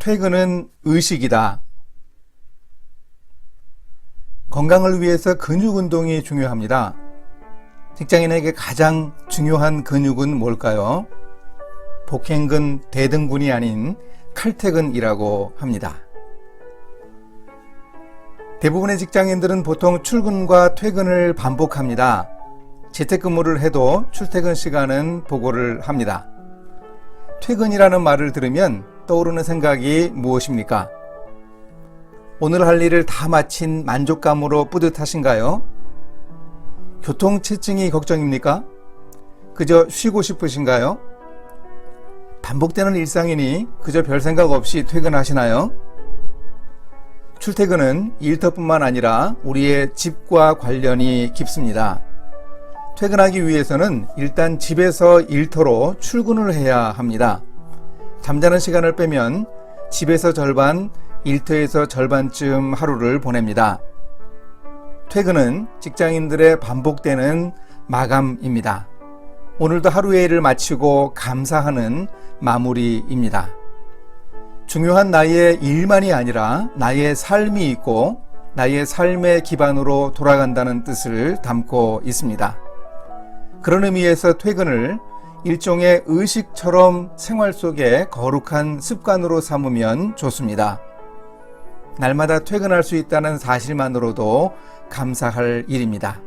퇴근은 의식이다. 건강을 위해서 근육 운동이 중요합니다. 직장인에게 가장 중요한 근육은 뭘까요? 복행근, 대등근이 아닌 칼퇴근이라고 합니다. 대부분의 직장인들은 보통 출근과 퇴근을 반복합니다. 재택근무를 해도 출퇴근 시간은 보고를 합니다. 퇴근이라는 말을 들으면 떠오르는 생각이 무엇입니까? 오늘 할 일을 다 마친 만족감으로 뿌듯하신가요? 교통체증이 걱정입니까? 그저 쉬고 싶으신가요? 반복되는 일상이니 그저 별 생각 없이 퇴근하시나요? 출퇴근은 일터뿐만 아니라 우리의 집과 관련이 깊습니다. 퇴근하기 위해서는 일단 집에서 일터로 출근을 해야 합니다. 잠자는 시간을 빼면 집에서 절반, 일터에서 절반쯤 하루를 보냅니다. 퇴근은 직장인들의 반복되는 마감입니다. 오늘도 하루의 일을 마치고 감사하는 마무리입니다. 중요한 나의 일만이 아니라 나의 삶이 있고 나의 삶의 기반으로 돌아간다는 뜻을 담고 있습니다. 그런 의미에서 퇴근을 일종의 의식처럼 생활 속에 거룩한 습관으로 삼으면 좋습니다. 날마다 퇴근할 수 있다는 사실만으로도 감사할 일입니다.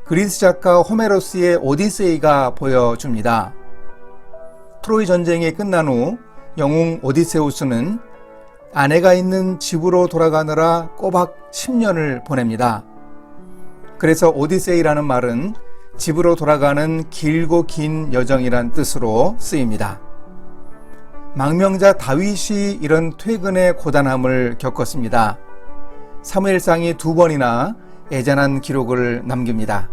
그리스 작가 호메로스의 오디세이가 보여줍니다. 트로이 전쟁이 끝난 후 영웅 오디세우스는 아내가 있는 집으로 돌아가느라 꼬박 10년을 보냅니다. 그래서 오디세이라는 말은 집으로 돌아가는 길고 긴 여정이란 뜻으로 쓰입니다. 망명자 다윗이 이런 퇴근의 고단함을 겪었습니다. 사무엘상이 2번이나 애잔한 기록을 남깁니다.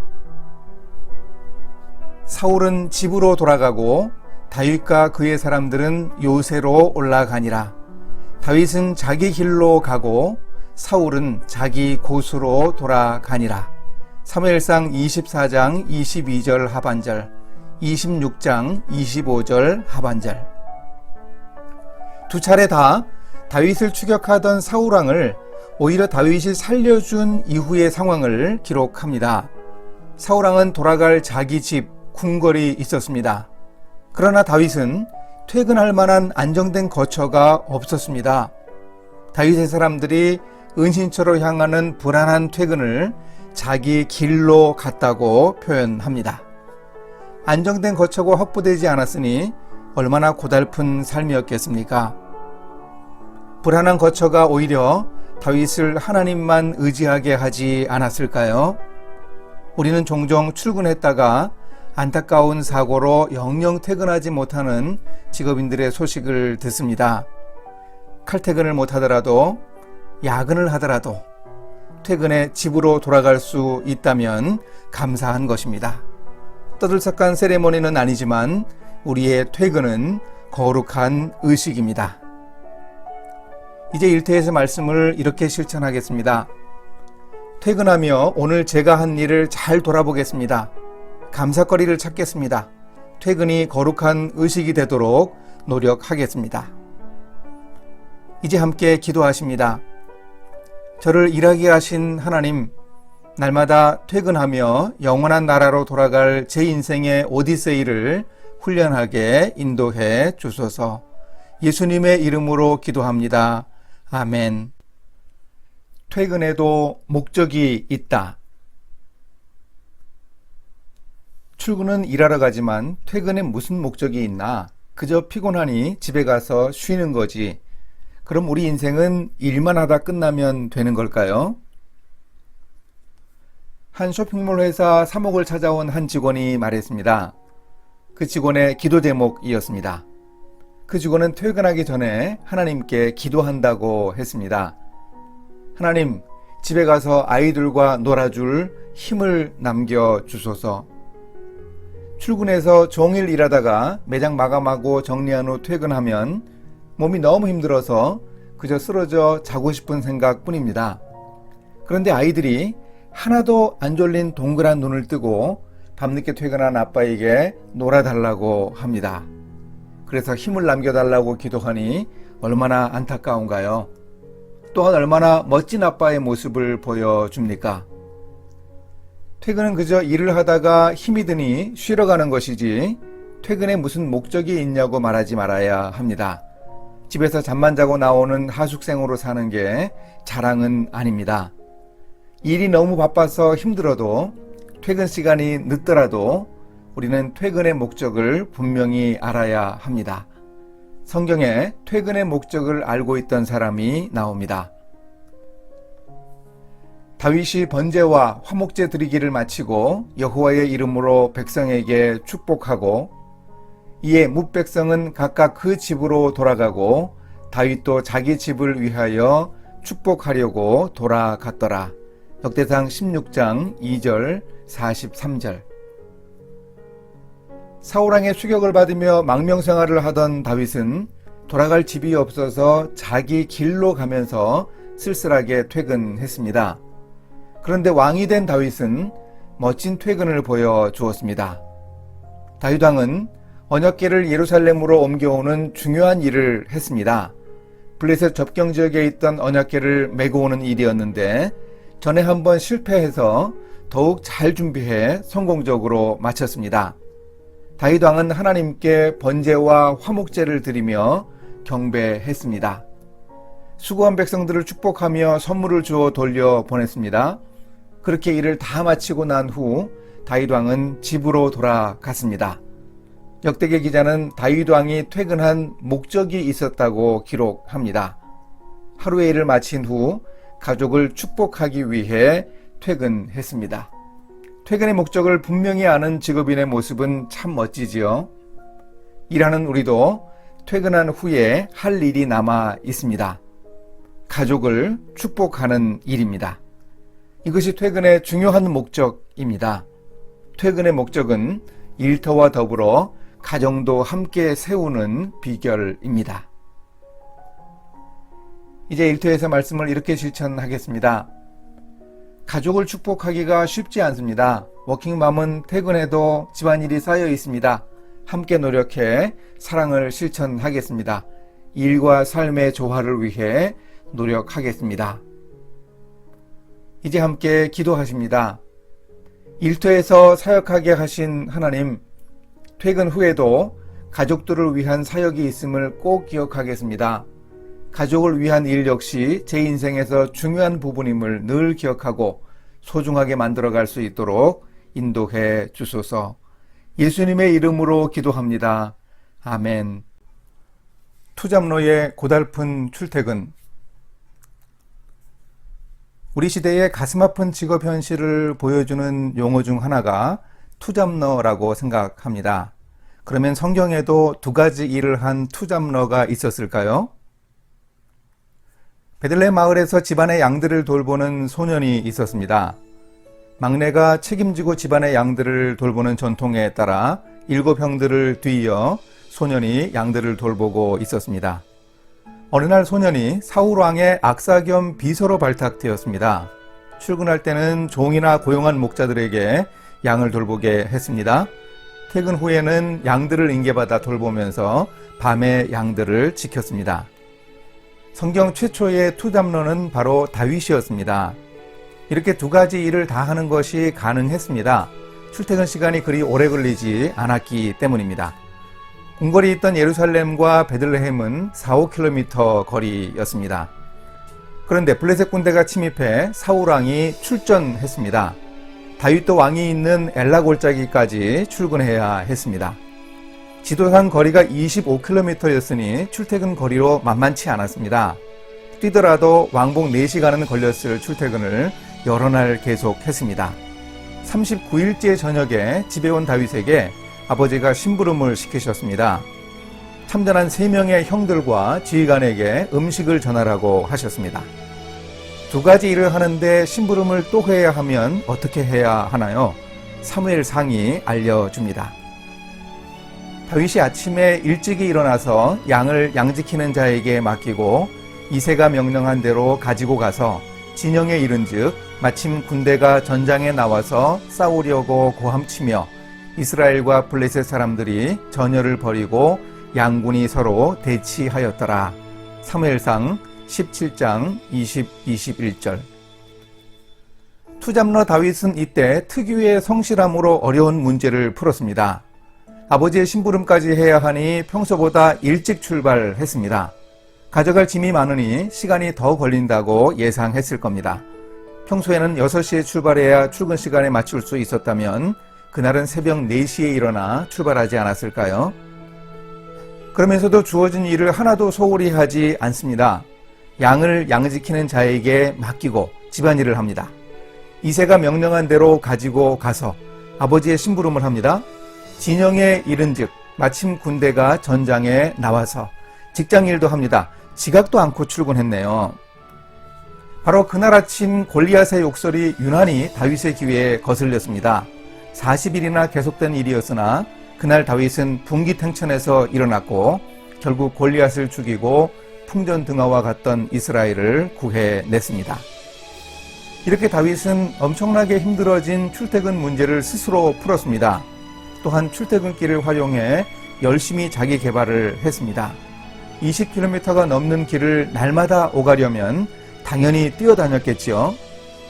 사울은 집으로 돌아가고 다윗과 그의 사람들은 요새로 올라가니라. 다윗은 자기 길로 가고 사울은 자기 곳으로 돌아가니라. 사무엘상 24장 22절 하반절, 26장 25절 하반절. 두 차례 다 다윗을 추격하던 사울왕을 오히려 다윗이 살려준 이후의 상황을 기록합니다. 사울왕은 돌아갈 자기 집 궁궐이 있었습니다. 그러나 다윗은 퇴근할 만한 안정된 거처가 없었습니다. 다윗의 사람들이 은신처로 향하는 불안한 퇴근을 자기 길로 갔다고 표현합니다. 안정된 거처가 확보되지 않았으니 얼마나 고달픈 삶이었겠습니까? 불안한 거처가 오히려 다윗을 하나님만 의지하게 하지 않았을까요? 우리는 종종 출근했다가 안타까운 사고로 영영 퇴근하지 못하는 직업인들의 소식을 듣습니다. 칼퇴근을 못하더라도 야근을 하더라도 퇴근에 집으로 돌아갈 수 있다면 감사한 것입니다. 떠들썩한 세레모니는 아니지만 우리의 퇴근은 거룩한 의식입니다. 이제 1태에서 말씀을 이렇게 실천하겠습니다. 퇴근하며 오늘 제가 한 일을 잘 돌아보겠습니다. 감사거리를 찾겠습니다. 퇴근이 거룩한 의식이 되도록 노력하겠습니다. 이제 함께 기도하십니다. 저를 일하게 하신 하나님, 날마다 퇴근하며 영원한 나라로 돌아갈 제 인생의 오디세이를 훈련하게 인도해 주소서. 예수님의 이름으로 기도합니다. 아멘. 퇴근에도 목적이 있다. 출근은 일하러 가지만 퇴근에 무슨 목적이 있나? 그저 피곤하니 집에 가서 쉬는 거지. 그럼 우리 인생은 일만 하다 끝나면 되는 걸까요? 한 쇼핑몰 회사 사목을 찾아온 한 직원이 말했습니다. 그 직원의 기도 제목이었습니다. 그 직원은 퇴근하기 전에 하나님께 기도한다고 했습니다. 하나님, 집에 가서 아이들과 놀아줄 힘을 남겨주소서. 출근해서 종일 일하다가 매장 마감하고 정리한 후 퇴근하면 몸이 너무 힘들어서 그저 쓰러져 자고 싶은 생각뿐입니다. 그런데 아이들이 하나도 안 졸린 동그란 눈을 뜨고 밤늦게 퇴근한 아빠에게 놀아달라고 합니다. 그래서 힘을 남겨달라고 기도하니 얼마나 안타까운가요? 또한 얼마나 멋진 아빠의 모습을 보여줍니까? 퇴근은 그저 일을 하다가 힘이 드니 쉬러 가는 것이지 퇴근에 무슨 목적이 있냐고 말하지 말아야 합니다. 집에서 잠만 자고 나오는 하숙생으로 사는 게 자랑은 아닙니다. 일이 너무 바빠서 힘들어도 퇴근 시간이 늦더라도 우리는 퇴근의 목적을 분명히 알아야 합니다. 성경에 퇴근의 목적을 알고 있던 사람이 나옵니다. 다윗이 번제와 화목제 드리기를 마치고 여호와의 이름으로 백성에게 축복하고 이에 뭇백성은 각각 그 집으로 돌아가고 다윗도 자기 집을 위하여 축복하려고 돌아갔더라. 역대상 16장 2절 43절. 사울왕의 추격을 받으며 망명생활을 하던 다윗은 돌아갈 집이 없어서 자기 길로 가면서 쓸쓸하게 퇴근했습니다. 그런데 왕이 된 다윗은 멋진 퇴근을 보여주었습니다. 다윗왕은 언약궤를 예루살렘으로 옮겨오는 중요한 일을 했습니다. 블레셋 접경 지역에 있던 언약궤를 메고 오는 일이었는데 전에 한번 실패해서 더욱 잘 준비해 성공적으로 마쳤습니다. 다윗 왕은 하나님께 번제와 화목제를 드리며 경배했습니다. 수고한 백성들을 축복하며 선물을 주어 돌려 보냈습니다. 그렇게 일을 다 마치고 난 후 다윗 왕은 집으로 돌아갔습니다. 역대기 기자는 다윗 왕이 퇴근한 목적이 있었다고 기록합니다. 하루의 일을 마친 후 가족을 축복하기 위해 퇴근했습니다. 퇴근의 목적을 분명히 아는 직업인의 모습은 참 멋지지요. 일하는 우리도 퇴근한 후에 할 일이 남아 있습니다. 가족을 축복하는 일입니다. 이것이 퇴근의 중요한 목적입니다. 퇴근의 목적은 일터와 더불어 가정도 함께 세우는 비결입니다. 이제 일터에서 말씀을 이렇게 실천하겠습니다. 가족을 축복하기가 쉽지 않습니다. 워킹맘은 퇴근해도 집안일이 쌓여 있습니다. 함께 노력해 사랑을 실천하겠습니다. 일과 삶의 조화를 위해 노력하겠습니다. 이제 함께 기도하십니다. 일터에서 사역하게 하신 하나님, 퇴근 후에도 가족들을 위한 사역이 있음을 꼭 기억하겠습니다. 가족을 위한 일 역시 제 인생에서 중요한 부분임을 늘 기억하고 소중하게 만들어갈 수 있도록 인도해 주소서. 예수님의 이름으로 기도합니다. 아멘. 투잡러의 고달픈 출퇴근. 우리 시대의 가슴 아픈 직업 현실을 보여주는 용어 중 하나가 투잡러라고 생각합니다. 그러면 성경에도 두 가지 일을 한 투잡러가 있었을까요? 베들레헴 마을에서 집안의 양들을 돌보는 소년이 있었습니다. 막내가 책임지고 집안의 양들을 돌보는 전통에 따라 7 형들을 뒤이어 소년이 양들을 돌보고 있었습니다. 어느 날 소년이 사울왕의 악사 겸 비서로 발탁되었습니다. 출근할 때는 종이나 고용한 목자들에게 양을 돌보게 했습니다. 퇴근 후에는 양들을 인계받아 돌보면서 밤에 양들을 지켰습니다. 성경 최초의 투잡러는 바로 다윗이었습니다. 이렇게 두 가지 일을 다 하는 것이 가능했습니다. 출퇴근 시간이 그리 오래 걸리지 않았기 때문입니다. 궁궐이 있던 예루살렘과 베들레헴은 4-5km 거리였습니다. 그런데 블레셋 군대가 침입해 사울왕이 출전했습니다. 다윗도 왕이 있는 엘라 골짜기까지 출근해야 했습니다. 지도상 거리가 25km였으니 출퇴근 거리로 만만치 않았습니다. 뛰더라도 왕복 4시간은 걸렸을 출퇴근을 여러 날 계속했습니다. 39일째 저녁에 집에 온 다윗에게 아버지가 심부름을 시키셨습니다. 참전한 3명의 형들과 지휘관에게 음식을 전하라고 하셨습니다. 두 가지 일을 하는데 심부름을 또 해야 하면 어떻게 해야 하나요? 사무엘상이 알려줍니다. 다윗이 아침에 일찍이 일어나서 양을 양지키는 자에게 맡기고 이새가 명령한 대로 가지고 가서 진영에 이른즉 마침 군대가 전장에 나와서 싸우려고 고함치며 이스라엘과 블레셋 사람들이 전열을 벌이고 양군이 서로 대치하였더라. 사무엘상 17장 20-21절. 투잡러 다윗은 이때 특유의 성실함으로 어려운 문제를 풀었습니다. 아버지의 심부름까지 해야 하니 평소보다 일찍 출발했습니다. 가져갈 짐이 많으니 시간이 더 걸린다고 예상했을 겁니다. 평소에는 6시에 출발해야 출근 시간에 맞출 수 있었다면 그날은 새벽 4시에 일어나 출발하지 않았을까요? 그러면서도 주어진 일을 하나도 소홀히 하지 않습니다. 양을 양지키는 자에게 맡기고 집안일을 합니다. 이새가 명령한 대로 가지고 가서 아버지의 심부름을 합니다. 진영에 이른 즉 마침 군대가 전장에 나와서 직장일도 합니다. 지각도 않고 출근했네요. 바로 그날 아침 골리앗의 욕설이 유난히 다윗의 귀에 거슬렸습니다. 40일이나 계속된 일이었으나 그날 다윗은 분기탱천에서 일어났고 결국 골리앗을 죽이고 풍전등화와 같던 이스라엘을 구해냈습니다. 이렇게 다윗은 엄청나게 힘들어진 출퇴근 문제를 스스로 풀었습니다. 또한 출퇴근길을 활용해 열심히 자기 개발을 했습니다. 20km가 넘는 길을 날마다 오가려면 당연히 뛰어다녔겠지요.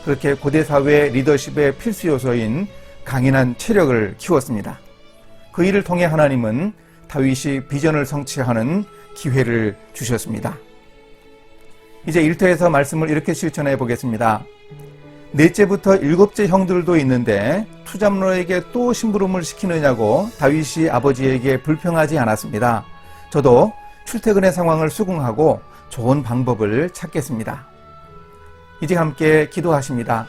그렇게 고대사회 리더십의 필수 요소인 강인한 체력을 키웠습니다. 그 일을 통해 하나님은 다윗이 비전을 성취하는 기회를 주셨습니다. 이제 1터에서 말씀을 이렇게 실천해 보겠습니다. 넷째부터 7째 형들도 있는데 투잡로에게 또 심부름을 시키느냐고 다윗이 아버지에게 불평하지 않았습니다. 저도 출퇴근의 상황을 수긍하고 좋은 방법을 찾겠습니다. 이제 함께 기도하십니다.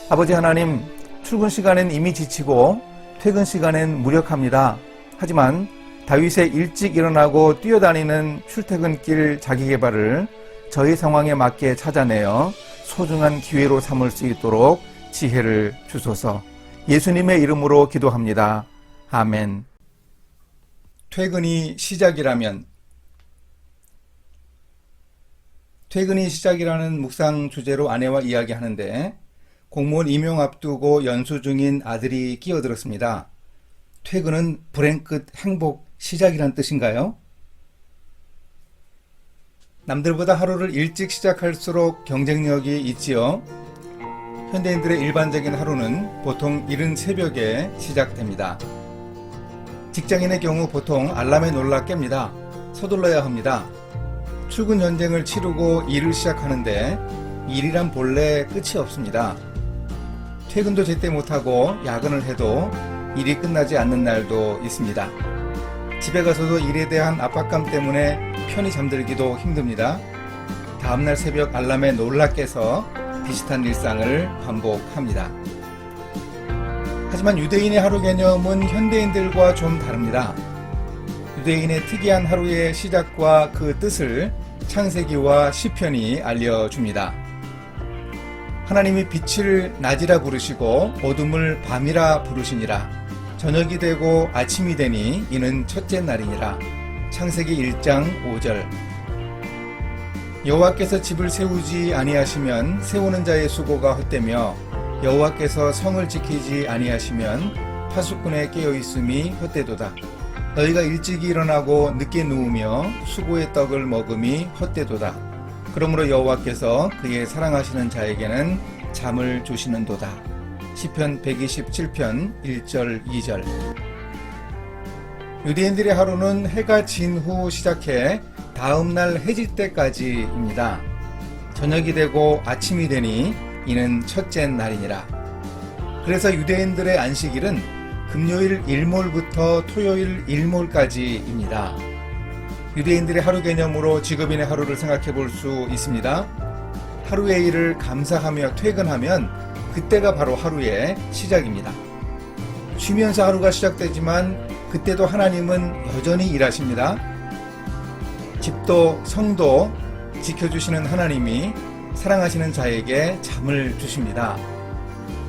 아버지 하나님, 출근 시간엔 이미 지치고 퇴근 시간엔 무력합니다. 하지만 다윗의 일찍 일어나고 뛰어다니는 출퇴근길 자기개발을 저희 상황에 맞게 찾아내어 소중한 기회로 삼을 수 있도록 지혜를 주소서. 예수님의 이름으로 기도합니다. 아멘. 퇴근이 시작이라면. 퇴근이 시작이라는 묵상 주제로 아내와 이야기하는데 공무원 임용 앞두고 연수 중인 아들이 끼어들었습니다. 퇴근은 불행 끝 행복 시작이란 뜻인가요? 남들보다 하루를 일찍 시작할수록 경쟁력이 있지요. 현대인들의 일반적인 하루는 보통 이른 새벽에 시작됩니다. 직장인의 경우 보통 알람에 놀라 깹니다. 서둘러야 합니다. 출근 전쟁을 치르고 일을 시작하는데 일이란 본래 끝이 없습니다. 퇴근도 제때 못하고 야근을 해도 일이 끝나지 않는 날도 있습니다. 집에 가서도 일에 대한 압박감 때문에 편히 잠들기도 힘듭니다. 다음날 새벽 알람에 놀라 깨서 비슷한 일상을 반복합니다. 하지만 유대인의 하루 개념은 현대인들과 좀 다릅니다. 유대인의 특이한 하루의 시작과 그 뜻을 창세기와 시편이 알려줍니다. 하나님이 빛을 낮이라 부르시고 어둠을 밤이라 부르시니라. 저녁이 되고 아침이 되니 이는 첫째 날이니라. 창세기 1장 5절. 여호와께서 집을 세우지 아니하시면 세우는 자의 수고가 헛되며 여호와께서 성을 지키지 아니하시면 파수꾼의 깨어있음이 헛되도다. 너희가 일찍이 일어나고 늦게 누우며 수고의 떡을 먹음이 헛되도다. 그러므로 여호와께서 그의 사랑하시는 자에게는 잠을 주시는도다. 시편 127편 1절 2절. 유대인들의 하루는 해가 진 후 시작해 다음날 해질 때까지입니다. 저녁이 되고 아침이 되니 이는 첫째 날이니라. 그래서 유대인들의 안식일은 금요일 일몰부터 토요일 일몰까지입니다. 유대인들의 하루 개념으로 직업인의 하루를 생각해 볼 수 있습니다. 하루의 일을 감사하며 퇴근하면 그때가 바로 하루의 시작입니다. 쉬면서 하루가 시작되지만 그때도 하나님은 여전히 일하십니다. 집도 성도 지켜주시는 하나님이 사랑하시는 자에게 잠을 주십니다.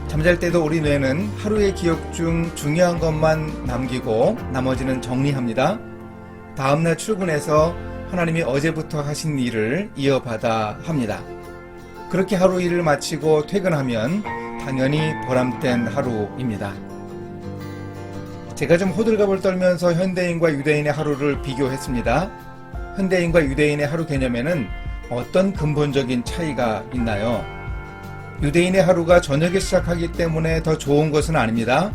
잠잘 때도 우리 뇌는 하루의 기억 중 중요한 것만 남기고 나머지는 정리합니다. 다음날 출근해서 하나님이 어제부터 하신 일을 이어받아 합니다. 그렇게 하루 일을 마치고 퇴근하면 당연히 보람된 하루입니다. 제가 좀 호들갑을 떨면서 현대인과 유대인의 하루를 비교했습니다. 현대인과 유대인의 하루 개념에는 어떤 근본적인 차이가 있나요? 유대인의 하루가 저녁에 시작하기 때문에 더 좋은 것은 아닙니다.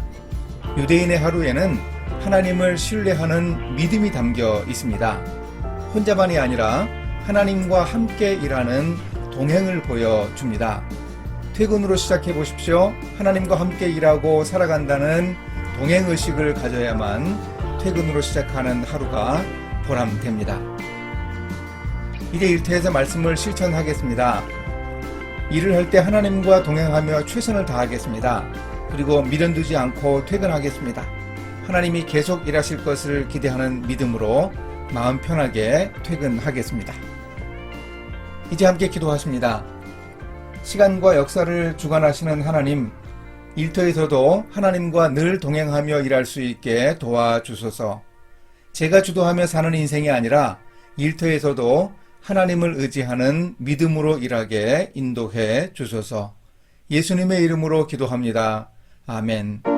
유대인의 하루에는 하나님을 신뢰하는 믿음이 담겨 있습니다. 혼자만이 아니라 하나님과 함께 일하는 동행을 보여줍니다. 퇴근으로 시작해 보십시오. 하나님과 함께 일하고 살아간다는 동행의식을 가져야만 퇴근으로 시작하는 하루가 보람됩니다. 이제 일터에서 말씀을 실천하겠습니다. 일을 할 때 하나님과 동행하며 최선을 다하겠습니다. 그리고 미련 두지 않고 퇴근하겠습니다. 하나님이 계속 일하실 것을 기대하는 믿음으로 마음 편하게 퇴근하겠습니다. 이제 함께 기도하십니다. 시간과 역사를 주관하시는 하나님, 일터에서도 하나님과 늘 동행하며 일할 수 있게 도와주소서. 제가 주도하며 사는 인생이 아니라 일터에서도 하나님을 의지하는 믿음으로 일하게 인도해 주소서. 예수님의 이름으로 기도합니다. 아멘.